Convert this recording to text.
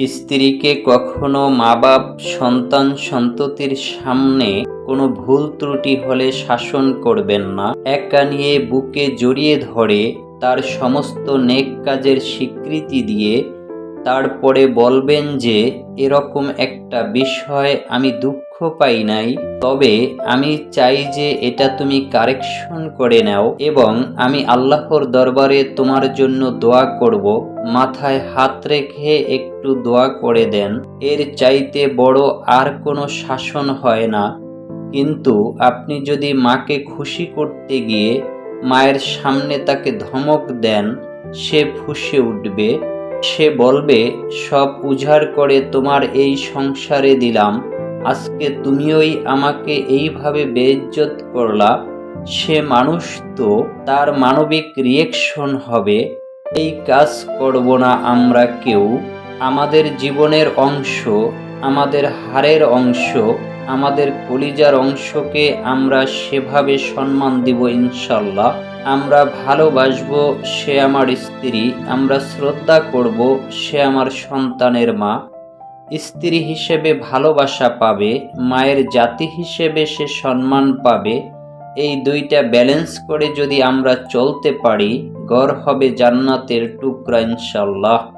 স্ত্রীকে কখনো মা-বাপ সন্তান-সন্ততির সামনে কোনো ভুল ত্রুটি হলে শাসন করবেন না। একা নিয়ে বুকে জড়িয়ে ধরে তার সমস্ত নেক কাজের স্বীকৃতি দিয়ে তারপরে বলবেন যে, এরকম একটা বিষয় আমি দুঃখ পাই নাই, তবে আমি চাই যে এটা তুমি কারেকশন করে নাও এবং আমি আল্লাহর দরবারে তোমার জন্য দোয়া করব। মাথায় হাত রেখে একটু দোয়া করে দেন। এর চাইতে বড় আর কোনো শাসন হয় না। কিন্তু আপনি যদি মাকে খুশি করতে গিয়ে মায়ের সামনে তাকে ধমক দেন, সে ফুঁসে উঠবে। সে বলবে, সব উজাড় করে তোমার এই সংসারে দিলাম, আজকে তুমিই আমাকে এইভাবে বেইজ্জত করলা। সে মানুষ তো, তার মানবিক রিয়েকশন হবে, এই কাজ করব না আমরা কেউ। আমাদের জীবনের অংশ, আমাদের হাড়ের অংশ, আমাদের কলিজার অংশকে আমরা সেভাবে সম্মান দিব ইনশাল্লাহ। আমরা ভালোবাসবো, সে আমার স্ত্রী। আমরা শ্রদ্ধা করব, সে আমার সন্তানের মা। স্ত্রী হিসেবে ভালোবাসা পাবে, মায়ের জাতি হিসেবে সে সম্মান পাবে। এই দুইটা ব্যালেন্স করে যদি আমরা চলতে পারি, ঘর হবে জান্নাতের টুকরা ইনশাল্লাহ।